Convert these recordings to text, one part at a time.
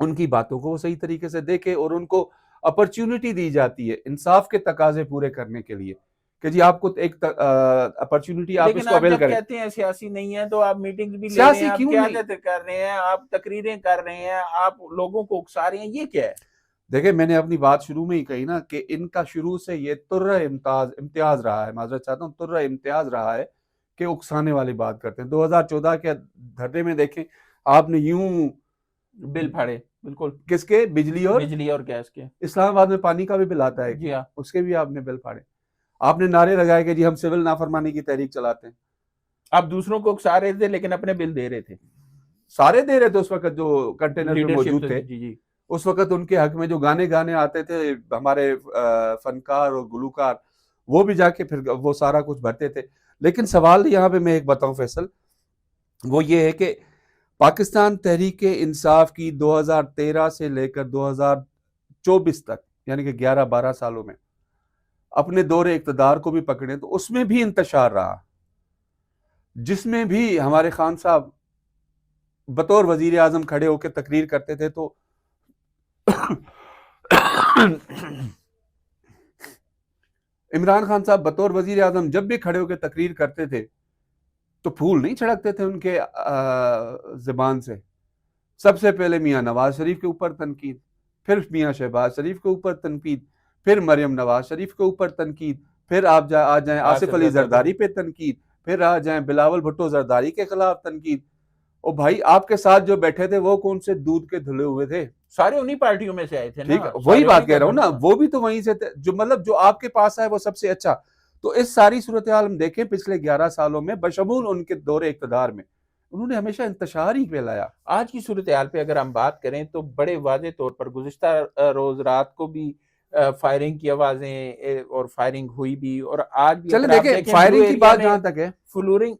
ان کی باتوں کو وہ صحیح طریقے سے دیکھے اور ان کو اپرچونٹی دی جاتی ہے انصاف کے تقاضے پورے کرنے کے لیے کہ جی آپ کو ایک اپرچونٹی آپ اس لیکن کو آپ اویل جب کریں. کہتے ہیں سیاسی نہیں ہے تو آپ میٹنگ بھی لے رہے سیاسی ہیں، آپ کیوں نہیں؟ قیادت کر رہے ہیں، آپ تقریریں کر رہے ہیں، آپ لوگوں کو اکسا رہے ہیں، یہ کیا ہے؟ دیکھیں میں نے اپنی بات شروع میں ہی کہی نا کہ ان کا شروع سے یہ امتیاز رہا ہے، معذرت چاہتا ہوں، امتیاز رہا ہے کہ اکسانے والی بات کرتے ہیں. 2014 کے دھرنے میں دیکھیں آپ نے یوں بل پھاڑے، بالکل، کس کے؟ بجلی اور گیس کے. اسلام آباد میں پانی کا بھی بل آتا ہے، جی ہاں. اس کے بھی آپ نے بل پھاڑے. آپ نے نعرے لگائے کہ جی ہم سول نافرمانی کی تحریک چلاتے ہیں. آپ دوسروں کو اکسا رہے تھے لیکن اپنے بل دے رہے تھے. سارے دے رہے تھے اس وقت جو کنٹینر میں لیڈرشپ موجود تھے. جی جی. اس وقت ان کے حق میں جو گانے آتے تھے ہمارے فنکار اور گلوکار، وہ بھی جا کے پھر وہ سارا کچھ بھرتے تھے. لیکن سوال یہاں پہ میں ایک بتاؤں فیصل، وہ یہ ہے کہ پاکستان تحریک انصاف کی 2013 سے لے کر 2024 تک یعنی کہ 11-12 سالوں میں اپنے دور اقتدار کو بھی پکڑیں تو اس میں بھی انتشار رہا، جس میں بھی ہمارے خان صاحب بطور وزیر اعظم کھڑے ہو کے تقریر کرتے تھے تو عمران خان صاحب بطور وزیر اعظم جب بھی کھڑے ہو کے تقریر کرتے تھے تو پھول نہیں چھڑکتے تھے ان کے زبان سے. سب سے پہلے میاں نواز شریف کے اوپر تنقید، پھر میاں شہباز شریف کے اوپر تنقید، پھر مریم نواز شریف کے اوپر تنقید، پھر آپ آ جائیں آصف علی زرداری پہ تنقید، پھر آ جائیں بلاول بھٹو زرداری کے خلاف تنقید. او بھائی آپ کے ساتھ جو بیٹھے تھے وہ کون سے دودھ کے دھلے ہوئے تھے؟ سارے انہی پارٹیوں میں سے آئے تھے نا. ٹھیک ہے، وہی بات کہہ رہا ہوں نا، وہ بھی تو وہیں سے تھے جو مطلب جو آپ کے پاس ہے وہ سب سے اچھا. تو اس ساری صورتحال ہم دیکھیں پچھلے 11 سالوں میں بشمول ان کے دور اقتدار میں انہوں نے ہمیشہ انتشار ہی پھیلایا. آج کی صورتحال پہ اگر ہم بات کریں تو بڑے واضح طور پر گزشتہ روز رات کو بھی فائرنگ کی آوازیں اور فائرنگ ہوئی بھی، اور آج بھی چلیں اگر آپ دیکھیں دیکھیں فائرنگ کی بات جہاں تک ہے، فلورنگ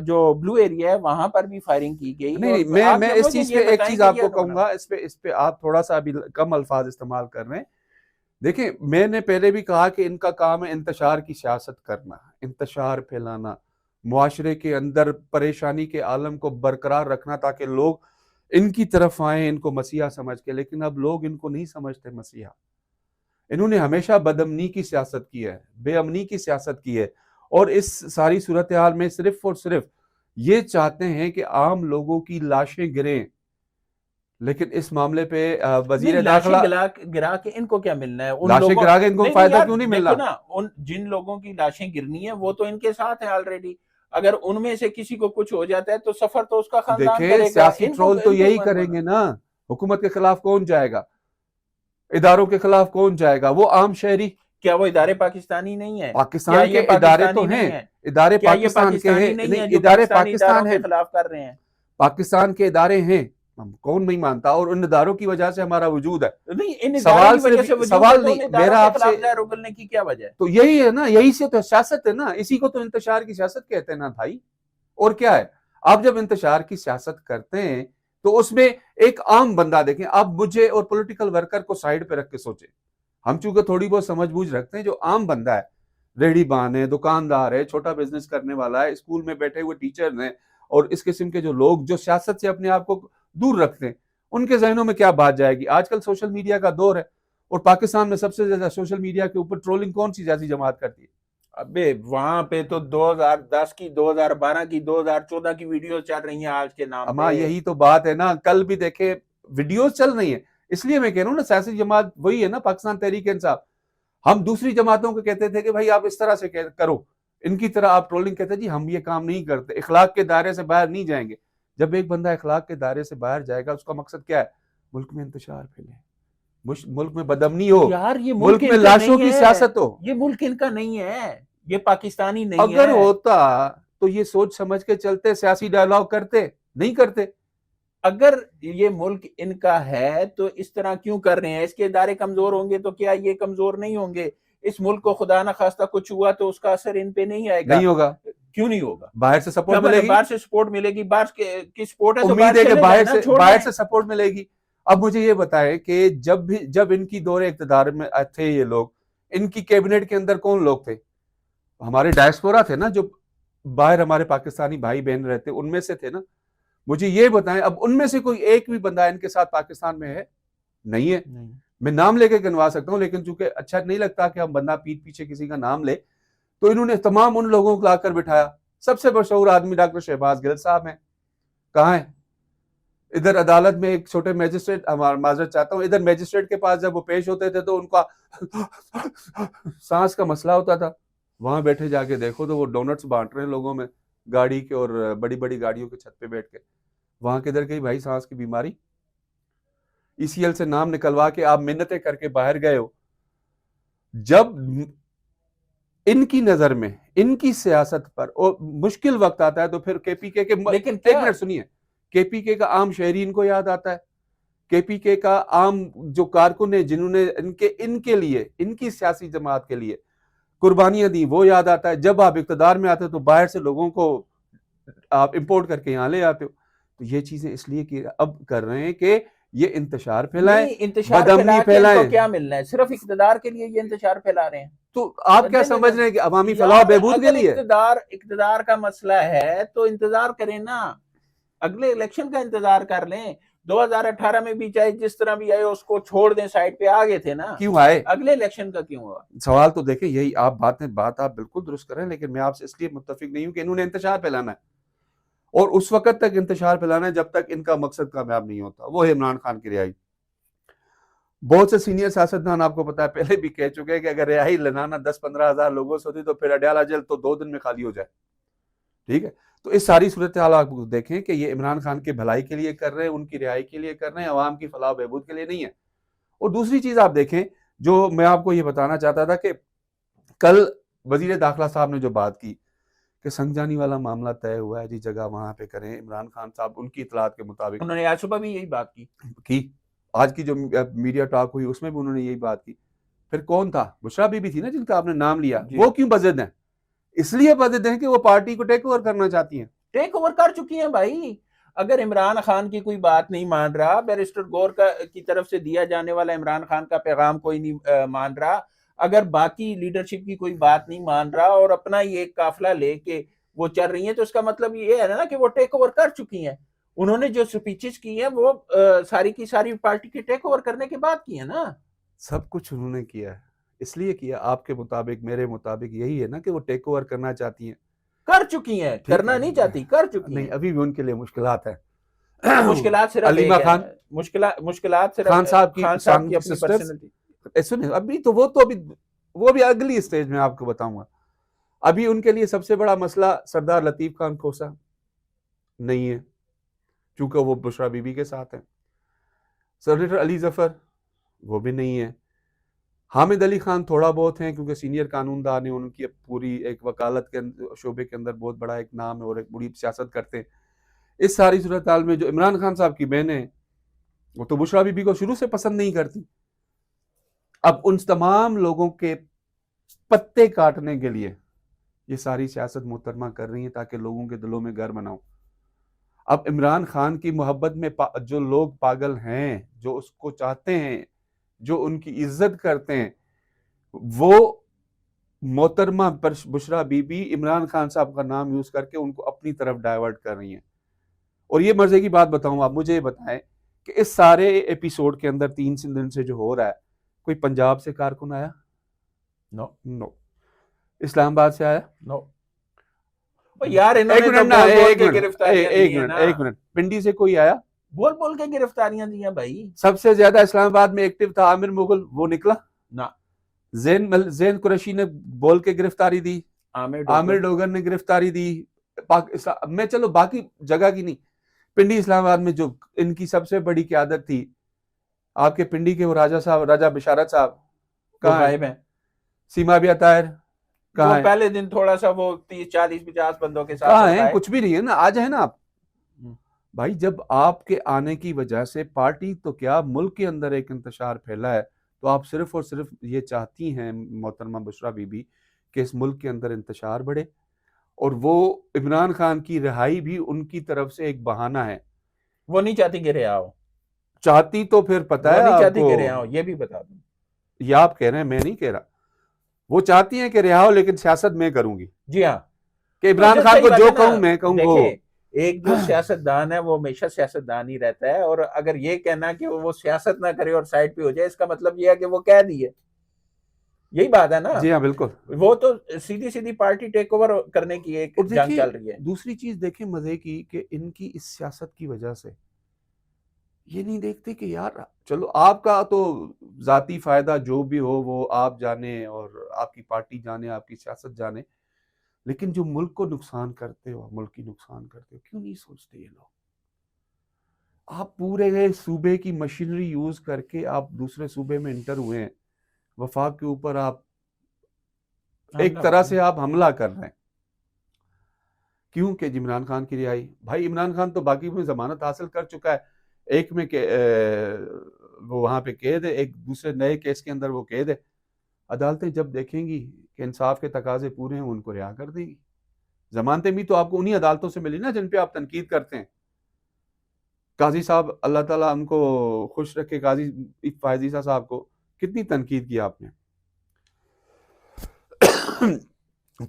جو بلو ایریا ہے وہاں پر بھی فائرنگ کی گئی. نہیں میں اس چیز پہ ایک چیز آپ کو کہوں گا، اس پہ آپ تھوڑا سا ابھی کم الفاظ استعمال کر رہے ہیں. دیکھیں میں نے پہلے بھی کہا کہ ان کا کام ہے انتشار کی سیاست کرنا، انتشار پھیلانا، معاشرے کے اندر پریشانی کے عالم کو برقرار رکھنا تاکہ لوگ ان کی طرف آئیں ان کو مسیحا سمجھ کے. لیکن اب لوگ ان کو نہیں سمجھتے مسیحا. انہوں نے ہمیشہ بدامنی کی سیاست کی ہے، بے امنی کی سیاست کی ہے، اور اس ساری صورتحال میں صرف اور صرف یہ چاہتے ہیں کہ عام لوگوں کی لاشیں گریں. لیکن اس معاملے پہ وزیر داخلہ گرا کے ان کو کیا ملنا ہے؟ لاشیں گرا کے ان کو فائدہ کیوں نہیں ملنا؟ دیکھو نا، جن لوگوں کی لاشیں گرنی ہیں وہ تو ان کے ساتھ ہیں آلریڈی. اگر ان میں سے کسی کو کچھ ہو جاتا ہے تو سفر تو اس کا خاندان کرے گا. سیاسی ٹرول تو یہی کریں گے نا. حکومت کے خلاف کون جائے گا؟ اداروں کے خلاف کون جائے گا؟ وہ عام شہری. کیا وہ ادارے پاکستانی نہیں ہیں؟ پاکستان کے ادارے تو ہیں، ادارے پاکستان کے ہیں، ادارے پاکستان ہیں، خلاف کر رہے ہیں. پاکستان کے ادارے ہیں، کون نہیں مانتا، اور ان اداروں کی وجہ سے ہمارا وجود ہے. نہیں، ان اداروں کی وجہ سے سوال نہیں میرا آپ سے، زہر اگلنے کی کیا وجہ ہے؟ تو یہی ہے نا، یہی سے تو سیاست ہے نا، اسی کو تو انتشار کی سیاست کہتے ہیں نا بھائی. اور کیا ہے؟ آپ جب انتشار کی سیاست کرتے ہیں تو اس میں ایک عام بندہ دیکھیں، آپ مجھے اور پولیٹیکل ورکر کو سائیڈ پہ رکھ کے سوچیں. ہم چونکہ تھوڑی بہت سمجھ بوجھ رکھتے ہیں، جو عام بندہ ہے، ریڑھی بان ہے، دکاندار ہے، چھوٹا بزنس کرنے والا ہے، اسکول میں بیٹھے ہوئے ٹیچر ہیں، اور اس قسم کے جو لوگ جو سیاست سے اپنے آپ کو دور رکھتے ہیں، ان کے ذہنوں میں کیا بات جائے گی؟ آج کل سوشل میڈیا کا دور ہے، اور پاکستان میں سب سے زیادہ سوشل میڈیا کے اوپر ٹرولنگ کون سی سیاسی جماعت کرتی ہے؟ ابے وہاں پہ تو 2010 کی، 2012 کی، 2014 کی ویڈیوز چل رہی ہیں آج کے نام اما پہ. یہی تو بات ہے نا، کل بھی دیکھیں ویڈیوز چل رہی ہیں. اس لیے میں کہہ رہا ہوں نا، سیاسی جماعت وہی ہے نا، پاکستان تحریک انصاف. ہم دوسری جماعتوں کو کہتے تھے کہ بھائی آپ اس طرح سے کرو، ان کی طرح آپ ٹرولنگ کہتے جی ہم یہ کام نہیں کرتے، اخلاق کے دائرے سے باہر نہیں جائیں گے. جب ایک بندہ اخلاق کے دائرے سے باہر جائے گا، اس کا مقصد کیا ہے؟ ملک میں انتشار پھیلے، ملک میں بدامنی ہو، یار یہ ملک میں لاشوں کی سیاست ہو. یہ ملک ان کا نہیں ہے، یہ پاکستانی نہیں ہے. اگر ہوتا تو یہ سوچ سمجھ کے چلتے، سیاسی ڈائلاگ کرتے، نہیں کرتے. اگر یہ ملک ان کا ہے تو اس طرح کیوں کر رہے ہیں؟ اس کے ادارے کمزور ہوں گے تو کیا یہ کمزور نہیں ہوں گے؟ اس ملک کو خدا نہ خواستہ کچھ ہوا تو اس کا اثر ان پہ نہیں آئے گا؟ نہیں ہوگا. کیوں نہیں ہوگا؟ باہر سے سپورٹ ملے گی، باہر سے سپورٹ ملے گی. باہر کی سپورٹ ہے تو امید ہے کہ باہر سے سپورٹ ملے گی. اب مجھے یہ بتائیں کہ جب ان کی دور اقتدار میں تھے یہ لوگ، ان کی کیبنٹ کے اندر کون لوگ تھے؟ ہمارے ڈائسپورا تھے نا، جو باہر ہمارے پاکستانی بھائی بہن رہتے، ان میں سے تھے نا. مجھے یہ بتائیں اب ان میں سے کوئی ایک بھی بندہ ان کے ساتھ پاکستان میں ہے؟ نہیں ہے. میں نام لے کے گنوا سکتا ہوں لیکن چونکہ اچھا نہیں لگتا کہ ہم بندہ پیٹ پیچھے کسی کا نام لے، تو انہوں نے تمام ان لوگوں کو لا کر بٹھایا. سب سے مشہور آدمی ڈاکٹر شہباز گل صاحب ہیں. کہاں ہیں؟ ادھر عدالت میں ایک چھوٹے میجسٹریٹ، معذرت چاہتا ہوں، ادھر میجسٹریٹ کے پاس جب وہ پیش ہوتے تھے تو ان کا سانس کا مسئلہ ہوتا تھا. وہاں بیٹھے جا کے دیکھو تو وہ ڈونٹس بانٹ رہے ہیں لوگوں میں گاڑی کے، اور بڑی بڑی گاڑیوں کے چھت پہ بیٹھ کے. وہاں کدھر گئی بھائی سانس کی بیماری؟ ای سی ایل سے نام نکلوا کے آپ منتیں کر کے باہر گئے ہو. جب ان کی نظر میں ان کی سیاست پر مشکل وقت آتا ہے تو پھر کے پی کے لیکن ایک منٹ سنیے، کے پی کے کا عام شہری ان کو یاد آتا ہے. کے پی کے کا عام جو کارکن ہیں جنہوں نے ان کے لیے، ان کی سیاسی جماعت کے لیے قربانیاں دی، وہ یاد آتا ہے. جب آپ اقتدار میں آتے ہو تو باہر سے لوگوں کو آپ امپورٹ کر کے یہاں لے آتے ہو. تو یہ چیزیں اس لیے اب کر رہے ہیں کہ یہ انتشار پھیلائیں، بدامنی پھیلائیں. کیا ملنا ہے؟ صرف اقتدار کے لیے یہ انتشار پھیلا رہے ہیں. تو آپ کیا سمجھ رہے ہیں کہ عوامی فلاح و بہبود کے لیے؟ اقتدار کا مسئلہ ہے تو انتظار کریں نا، اگلے الیکشن کا انتظار کر لیں. 2018 میں بھی چاہے جس طرح بھی آئے اس کو چھوڑ دیں، سائڈ پہ آگے تھے نا. کیوں آئے؟ اگلے الیکشن کا کیوں ہوا؟ سوال تو دیکھیں یہی آپ بات آپ بالکل درست کریں، لیکن میں آپ سے اس لیے متفق نہیں ہوں کہ انہوں نے انتشار پھیلانا ہے، اور اس وقت تک انتشار پھیلانا ہے جب تک ان کا مقصد کامیاب نہیں ہوتا. وہ ہے عمران خان کی رہائی. بہت سے سینئر سیاستدان آپ کو پتا ہے پہلے بھی کہہ چکے ہیں کہ اگر رہائی لنانا 10-15 ہزار لوگوں سے ہوتی تو پھر اڈیالہ جیل تو 2 دن میں خالی ہو جائے. ٹھیک ہے، تو اس ساری صورتحال آپ دیکھیں کہ یہ عمران خان کے بھلائی کے لیے کر رہے ہیں، ان کی رہائی کے لیے کر رہے ہیں، عوام کی فلاح و بہبود کے لیے نہیں ہے. اور دوسری چیز آپ دیکھیں جو میں آپ کو یہ بتانا چاہتا تھا کہ کل وزیر داخلہ صاحب نے جو بات کی کہ سنگجانی والا معاملہ طے ہوا ہے جی، جگہ وہاں پہ کریں. عمران خان صاحب ان کی اطلاعات کے مطابق انہوں نے آج صبح بھی یہی بات کی. آج کی جو میڈیا ٹاک ہوئی اس میں بھی انہوں نے یہی بات کی. پھر کون تھا؟ بشرا بی بی تھی نا جن کا آپ نے نام لیا. وہ کیوں بزد ہیں؟ اس لیے بزد ہیں کہ وہ پارٹی کو ٹیک اوور کرنا چاہتی ہیں. ٹیک اوور کر چکی ہیں بھائی. اگر عمران خان کی کوئی بات نہیں مان رہا، بیرسٹر گور کی طرف سے دیا جانے والا عمران خان کا پیغام کوئی نہیں مان رہا، اگر باقی لیڈرشپ کی کوئی بات نہیں مان رہا اور اپنا یہ قافلہ لے کے وہ چل رہی ہیں، تو اس کا مطلب یہ ہے نا کہ وہ ٹیک اوور کر چکی ہیں. انہوں نے جو سپیچز کی ہیں وہ ساری کی ساری پارٹی کے ٹیک اوور کرنے کے بعد کی ہیں نا. سب کچھ انہوں نے کیا ہے، اس لیے کیا. آپ کے مطابق، میرے مطابق یہی ہے نا کہ وہ ٹیک اوور کرنا چاہتی ہیں. کر چکی ہیں، کرنا نہیں چاہتی، کر چکی ہیں. نہیں، ابھی بھی ان کے لیے مشکلات ہیں. مشکلات صرف علیمہ خان، مشکلات صرف خان صاحب کی اپنی پرسنالٹی. سنیں ابھی تو وہ بھی اگلی سٹیج میں آپ کو بتاؤں گا. ابھی ان کے لیے سب سے بڑا مسئلہ سردار لطیف خان کھوسا نہیں ہے چونکہ وہ بشرا بی بی کے ساتھ ہیں. سینیٹر علی ظفر وہ بھی نہیں ہے. حامد علی خان تھوڑا بہت ہیں کیونکہ سینئر قانون دان ہیں، ان کی پوری ایک وکالت کے شعبے کے اندر بہت بڑا ایک نام ہے اور ایک بڑی سیاست کرتے ہیں. اس ساری صورتحال میں جو عمران خان صاحب کی بہنیں وہ تو بشرا بی بی کو شروع سے پسند نہیں کرتی. اب ان تمام لوگوں کے پتے کاٹنے کے لیے یہ ساری سیاست محترمہ کر رہی ہیں تاکہ لوگوں کے دلوں میں گھر بناؤ. اب عمران خان کی محبت میں جو لوگ پاگل ہیں، جو اس کو چاہتے ہیں، جو ان کی عزت کرتے ہیں، وہ محترمہ بشرا بی بی عمران خان صاحب کا نام یوز کر کے ان کو اپنی طرف ڈائیورٹ کر رہی ہیں. اور یہ مزے کی بات بتاؤں، آپ مجھے یہ بتائیں کہ اس سارے ایپیسوڈ کے اندر 3 دن سے جو ہو رہا ہے، کوئی پنجاب سے کارکن آیا؟ نو. اسلام آباد سے آیا؟ نو. یار ایک منٹ پنڈی سے کوئی آیا؟ بول کے گرفتاریاں دیا بھائی. سب سے زیادہ اسلام آباد میں ایکٹیو تھا عامر مغل، وہ نکلا نا. زین قریشی نے بول کے گرفتاری دی، عامر ڈوگر نے گرفتاری دی. میں چلو باقی جگہ کی نہیں، پنڈی اسلام آباد میں جو ان کی سب سے بڑی قیادت تھی آپ کے پنڈی کے، وہ راجہ بشارت صاحب کہاں ہیں؟ سیما بیا طاہر کہاں ہیں؟ پہلے دن تھوڑا سا وہ 30-40-50 بندوں کے ساتھ کہاں ہیں؟ کچھ بھی نہیں ہے نا. آج ہے نا آپ بھائی، جب آپ کے آنے کی وجہ سے پارٹی تو کیا ملک کے اندر ایک انتشار پھیلا ہے، تو آپ صرف اور صرف یہ چاہتی ہیں محترمہ بشرا بی بی کہ اس ملک کے اندر انتشار بڑھے، اور وہ عمران خان کی رہائی بھی ان کی طرف سے ایک بہانہ ہے. وہ نہیں چاہتی کہ رہا ہو. چاہتی تو پھر پتہ ہے نہیں چاہتی کہ رہا ہو، یہ بھی بتا دوں. یہ آپ کہہ رہے ہیں، میں نہیں کہہ رہا. وہ چاہتی ہیں کہ رہا ہو لیکن سیاست میں کروں گی. جی ہاں، کہ عمران خان کو جو کہوں میں کہوں. ایک جو سیاستدان ہے وہ ہمیشہ سیاستدان ہی رہتا ہے، اور اگر یہ کہنا کہ وہ سیاست نہ کرے اور سائڈ پہ ہو جائے، اس کا مطلب یہ ہے کہ وہ کہہ دیے، یہی بات ہے نا. جی ہاں بالکل. وہ تو سیدھی سیدھی پارٹی ٹیک اوور کرنے کی ایک اور جنگ دیکھیے چل رہی ہے. دوسری چیز دیکھیں مزے کی کہ ان کی اس سیاست کی وجہ سے یہ نہیں دیکھتے کہ یار چلو آپ کا تو ذاتی فائدہ جو بھی ہو وہ آپ جانے اور آپ کی پارٹی جانے، آپ کی سیاست جانے، لیکن جو ملک کو نقصان کرتے ہو، ملک کی نقصان کرتے ہو، کیوں نہیں سوچتے یہ لوگ؟ آپ پورے صوبے کی مشینری یوز کر کے آپ دوسرے صوبے میں انٹر ہوئے ہیں، وفاق کے اوپر آپ ایک طرح سے آپ حملہ کر رہے ہیں. کیوں کہ عمران خان کی رہائی، بھائی عمران خان تو باقی میں ضمانت حاصل کر چکا ہے، ایک میں وہ وہاں پہ قید ہے، ایک دوسرے نئے کیس کے اندر وہ قید ہے. عدالتیں جب دیکھیں گی کہ انصاف کے تقاضے پورے ہیں ان کو رہا کر دیں گی. ضمانتیں بھی تو آپ کو انہی عدالتوں سے ملی نا جن پہ آپ تنقید کرتے ہیں. قاضی صاحب اللہ تعالیٰ ان کو خوش رکھے، قاضی فائز صاحب کو کتنی تنقید کی آپ نے.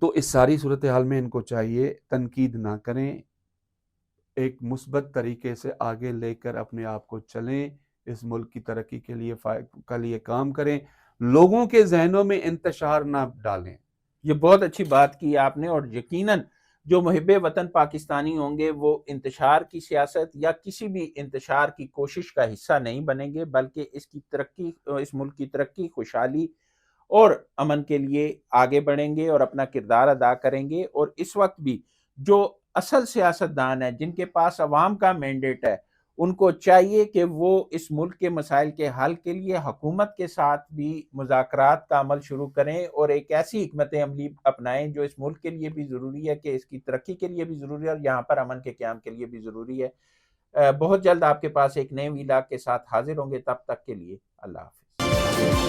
تو اس ساری صورتحال میں ان کو چاہیے تنقید نہ کریں، ایک مثبت طریقے سے آگے لے کر اپنے آپ کو چلیں، اس ملک کی ترقی کے لیے کام کریں، لوگوں کے ذہنوں میں انتشار نہ ڈالیں. یہ بہت اچھی بات کی آپ نے، اور یقیناً جو محب وطن پاکستانی ہوں گے وہ انتشار کی سیاست یا کسی بھی انتشار کی کوشش کا حصہ نہیں بنیں گے، بلکہ اس کی ترقی، اس ملک کی ترقی، خوشحالی اور امن کے لیے آگے بڑھیں گے اور اپنا کردار ادا کریں گے. اور اس وقت بھی جو اصل سیاستدان ہیں جن کے پاس عوام کا مینڈیٹ ہے، ان کو چاہیے کہ وہ اس ملک کے مسائل کے حل کے لیے حکومت کے ساتھ بھی مذاکرات کا عمل شروع کریں اور ایک ایسی حکمت عملی اپنائیں جو اس ملک کے لیے بھی ضروری ہے، کہ اس کی ترقی کے لیے بھی ضروری ہے اور یہاں پر امن کے قیام کے لیے بھی ضروری ہے. بہت جلد آپ کے پاس ایک نئے ویلاگ کے ساتھ حاضر ہوں گے، تب تک کے لیے اللہ حافظ.